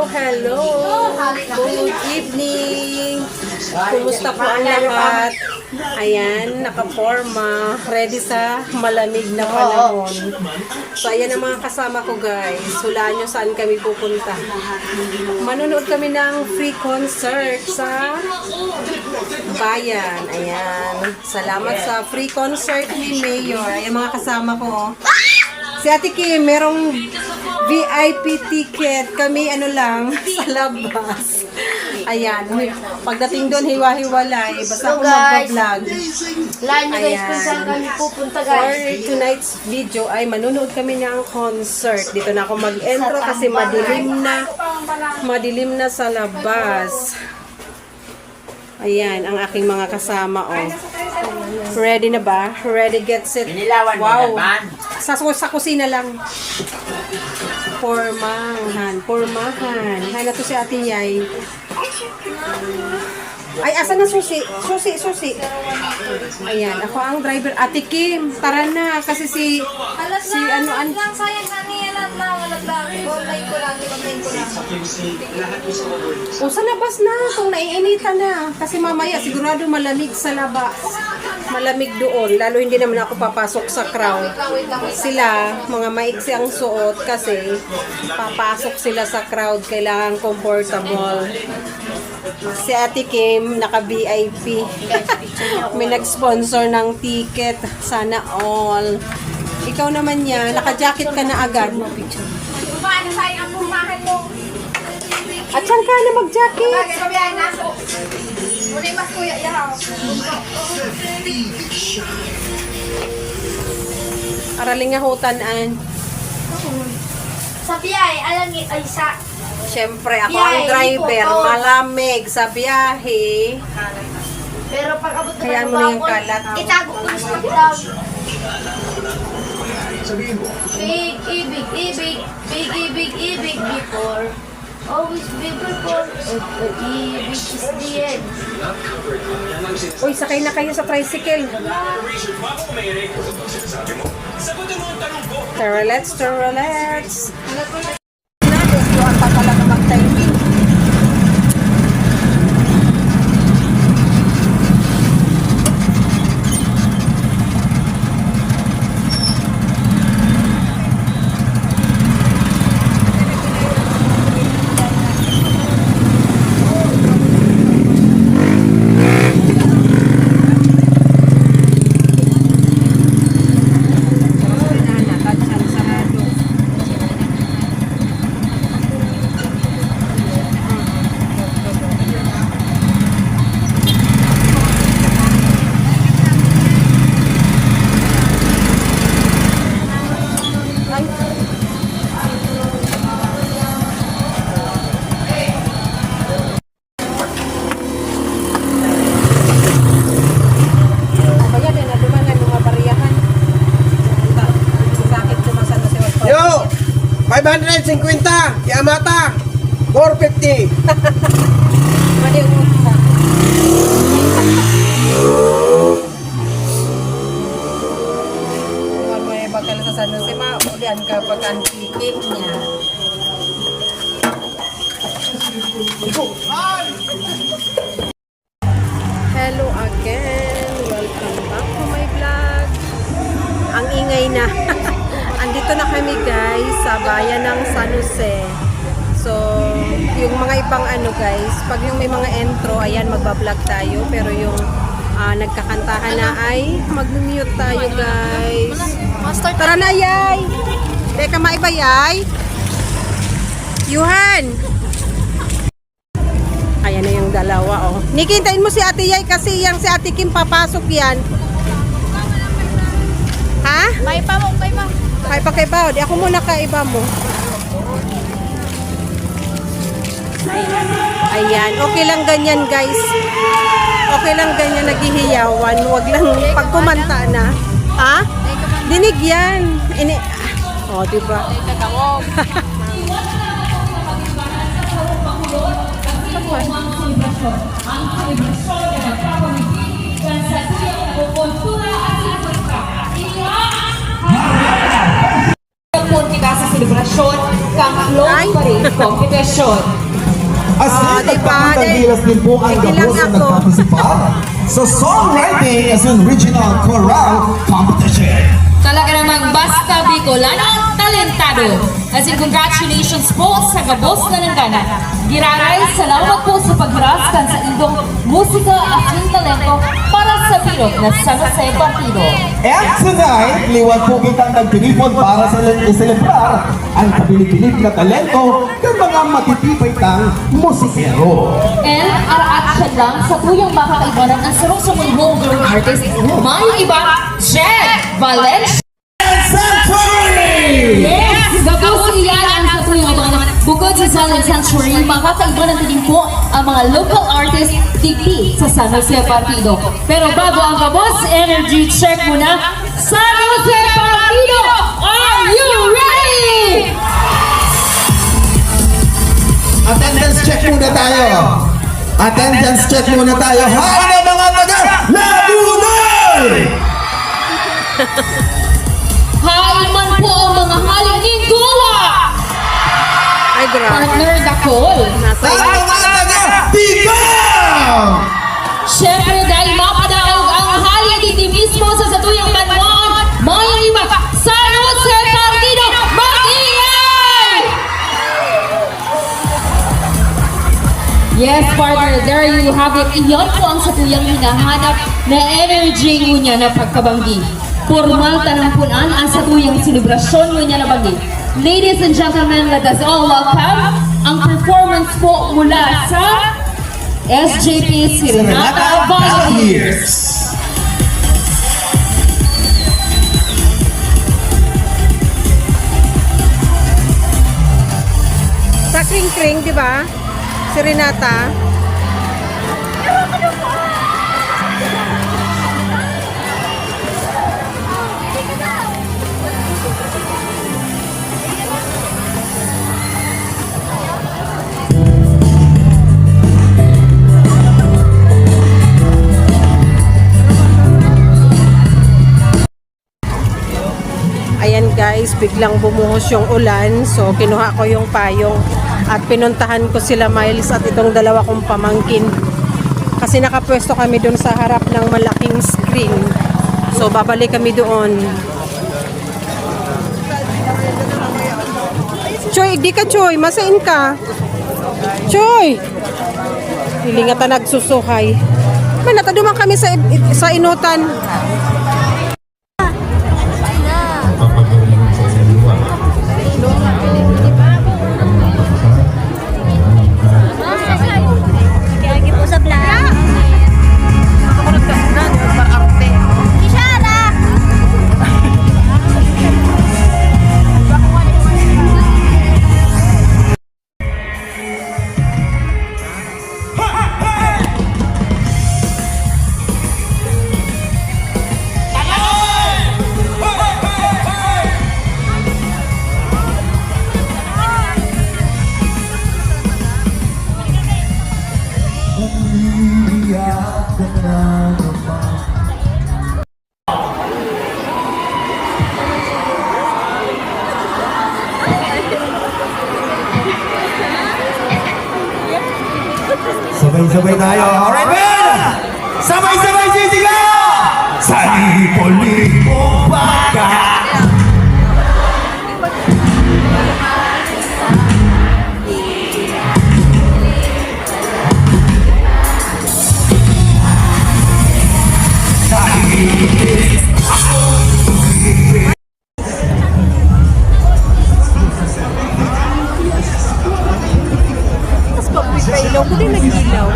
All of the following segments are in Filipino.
Hello! Good evening! Kumusta po ang lahat? Ayan, nakaporma. Ready sa malamig na panahon. So, ayan ang mga kasama ko guys. Hulaan nyo saan kami pupunta. Manonood kami ng free concert sa bayan. Ayan. Salamat sa free concert ni Mayor. Ayan mga kasama ko. Si Ate Kim, merong VIP ticket. Kami ano lang, sa labas. Ayan. Pagdating doon, hiwa-hiwalay. Basta ako magpa-vlog. Laan nyo guys kung saan kami pupunta guys. For tonight's video ay manunood kami ng concert. Dito na ako mag-intro kasi madilim na sa labas. Ayan, ang aking mga kasama, oh. Ready na ba? Ready, get set. Wow. Sa kusina lang. Pormahan. Hay na to si Ate Yay. Ay, asan na susi? Susi. Ayan, ako ang driver. Ate Kim, tara na. Kasi si ano. Sayang na niya lang. Online ko lang. O, sa labas na. Kung naiinitan na. Kasi mamaya, sigurado malamig sa labas. Malamig doon. Lalo hindi naman ako papasok sa crowd. Sila, mga maiksi ang suot kasi papasok sila sa crowd. Kailangan comfortable. Si Ate Kim, naka-VIP. May nag-sponsor ng ticket. Sana all. Ikaw naman yan, naka-jacket ka na agad. Paano sayang ang pumahan mo? At saan ka na mag-jacket? Kabiyahin na ako. Muna yung mas kuya yaw. Araling nga hutan-an. Sa biyay, alam niyo, ay sa... Siyempre, ako ang driver. Malamig sa biyahe. Pero pag abot na Kaya mo na yung kalat. itago ko yung stop down. Big ibig before. Always be before. Ibig is the end. Uy, sakay na kayo sa tricycle. Terrelets. Doon pa talaga mag-timing. Yo! 550! Yamata! 450! Mali umutsa. Huwag mo yung bakal sa San Jose, maulian ka pag ang ticket niya. Hello again! Welcome back to my vlog. Ang ingay na. Andito na kami guys sa bayan ng San Jose. So, yung mga ibang ano guys, pag yung may mga intro, ayan magbablog tayo. Pero yung nagkakantahan na ay mag-mute tayo guys. Tara na Yay! Teka maiba Yay! Yuhan! Ayan na yung dalawa oh. Nikintayin mo si Ate Yay kasi yung si Ate Kim papasok yan. Ha? May pa mo. Ay, pakaibaw. Di ako muna kaiba mo. Ayan. Okay lang ganyan, guys. Okay lang ganyan, naghihiyawan. Huwag lang pag kumanta na. Ha? Dinig yan. Oh, diba? Kita sa selebrasyon kang close pa rin competence. competition. As in, diba? nagpakitang gilas din po ang Hindi lang gabos na ako. nagpaparticipar sa songwriting as in regional choral competition. Talaga namang basta Bicolano, talentado. As in, congratulations po sa gabos na nanggana. Giraray, salamat po sa paghiraskan sa indong musika at yung talento para sa birok na San Jose Partido. And tonight, liwan po kitang nagtinipon para sa iselebrar ang kabilib-bilib na talento ng mga matitipay tang musikero. And araat siya lang sa tuyong makakaibanan ang sarong sa mga homegrown artist. May iba, Jen Valencia. Sanctuary! Yes! Gabos iyan ang sa tuyong mga bukod sa Silent Sanctuary, makakaibanan din po ang mga local artist tigpi sa San Jose Partido. Pero bago ang Gabos Energy check muna, San Jose Partido, are you ready? Attendance check muna tayo. Attendance check muna tayo. Hi na mga taga Laguna! Hi man po ang mga haling Ingola! Ay, grabe. Partner Dakol. Nasa Hi mga taga Tigao! Siyempre dahil mapadaog ang haling dito mismo sa satuyang banwan, mga iba, San Jose Partido, mag-ingay! Yes, partner, there you have it. Iyon po ang satuyang hinahanap na energy niya na pagkabanggi. Formal tanampunan ang satuyang selebrasyon niya na banggi. Ladies and gentlemen, let us all welcome ang performance po mula sa SJP Serenata Volunteers. Sa Kring-Kring, di ba? Serenata. Ayan guys, biglang bumuhos yung ulan. So, kinuha ko yung payong at pinuntahan ko sila Miles at itong dalawa kong pamangkin. Kasi nakapwesto kami doon sa harap ng malaking screen. So, babalik kami doon. Choy, di ka Choy, masain ka. Choy! Hilingatan nagsusuhay. Man, nataduman kami sa inutan. Lagi po sa vlog. Ishara! Sabay-sabay tayo. Alright, man! Sabay-sabay sisigaw! Sa lipo-lipo baka. Ilaw ko din nag-ilaw.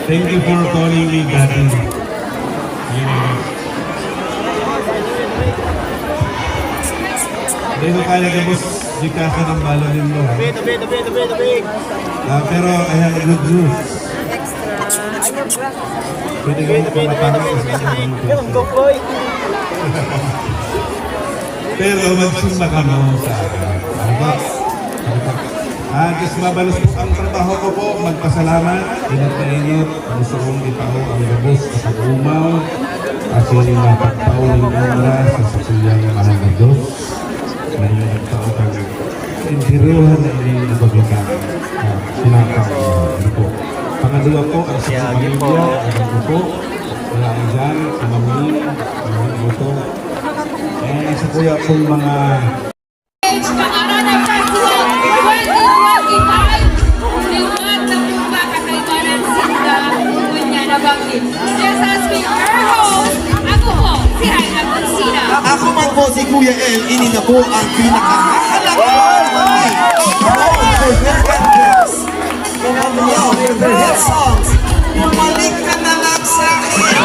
Thank you for calling me Daddy. Yes. Hindi ko kaya tapos di kasa ng balo din mo. Pero I have a good news. Pwede ko mo pamatanong sa pero magsumba ka mo sa akin. Just mabalos po ang trabaho ko po, magpasalamat, ingat na ingat, ang suong itaho ang labos sa pag-umaw, kasi napagpauling oras sa susuyang mahal na Diyos, na yung nagtao kang intiruhan na inyong nabagitan, sinapang po. Pangalawa po, ang sa pamilya, ang po, wala ang dyan, sa mamili, ang buto, sa kuya pong mga Paarana Festival 2025. Liwat na po ba kakaibanan sila kunya na bangin. Just as we are host, ako po, si Raina Consina. Ako man po si Kuya El, ini na po ang pinakamahalaga favorite songs. Bumalik ka na lang sa akin.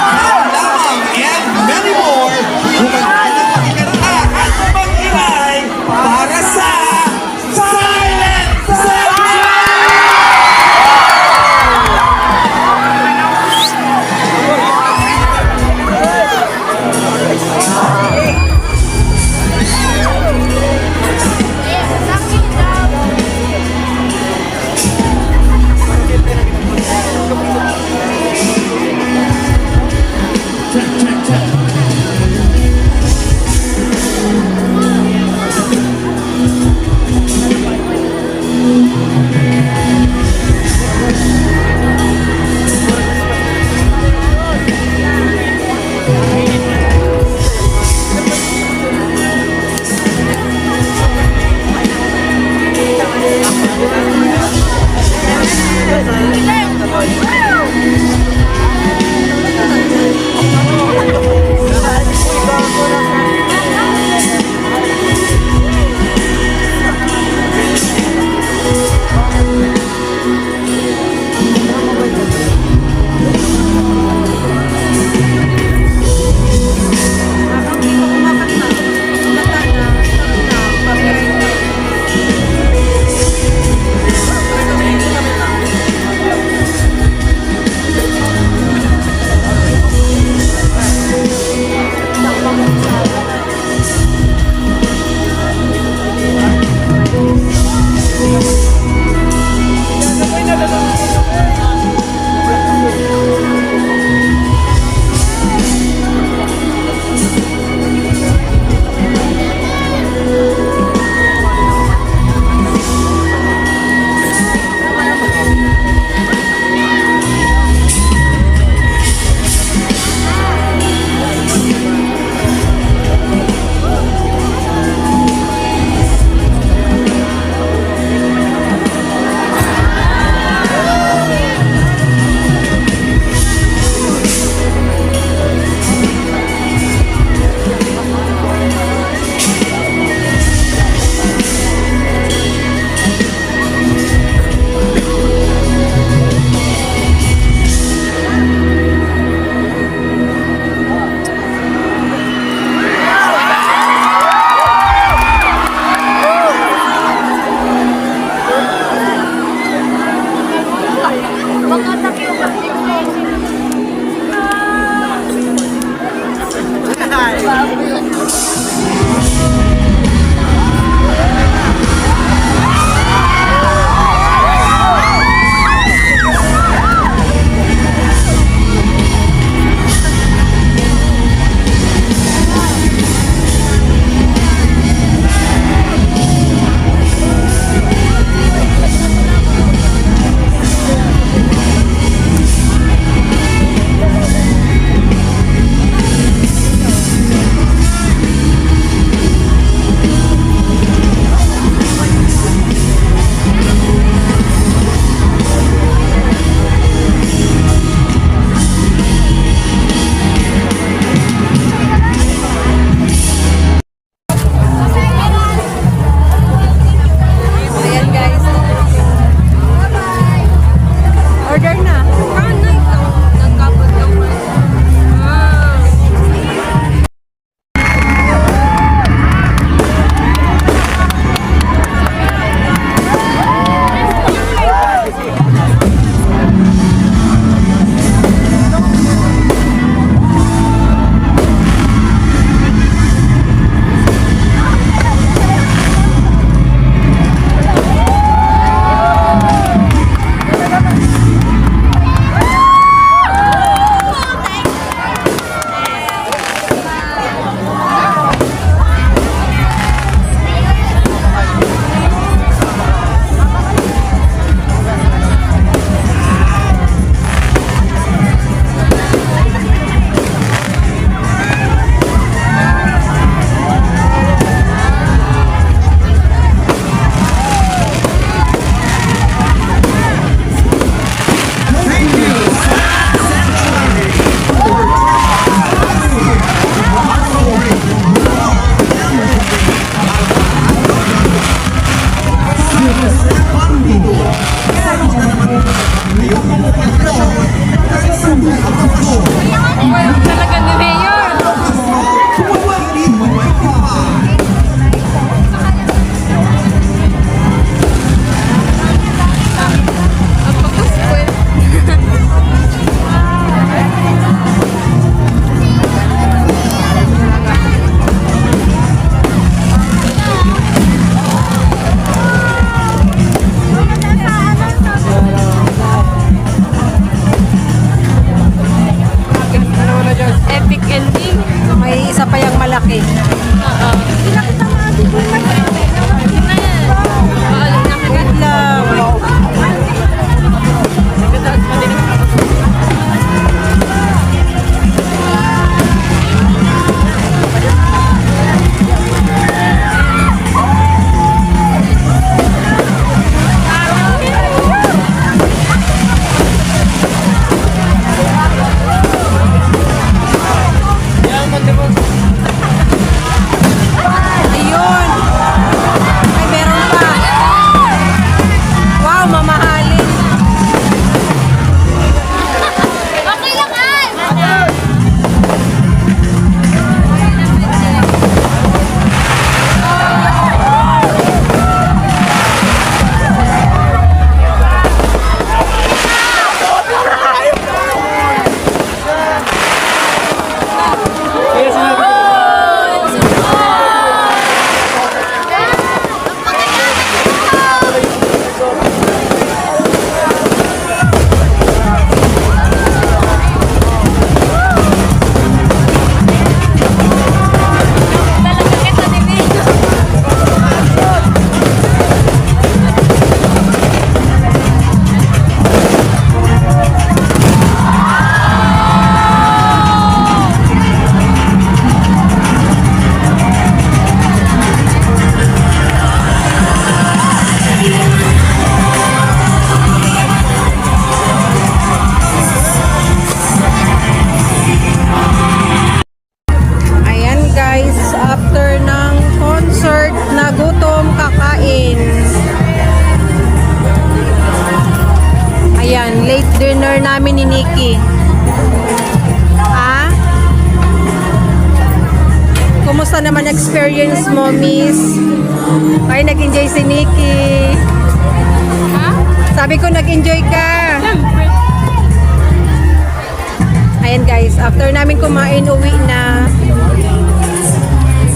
Ikaw lamang and many more. Bumalik na makikita at mag-ingay para sa Silent Section! dinner namin ni Nikki. Ah? Kumusta naman experience mo, Miss? Ay, nag-enjoy si Nikki. Sabi ko, nag-enjoy ka. Ayan guys, after namin kumain, uwi na.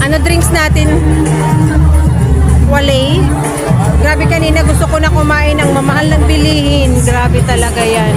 Ano drinks natin? Walay. Grabe, kanina gusto ko na kumain ng mamahal ng bilihin. Grabe talaga yan.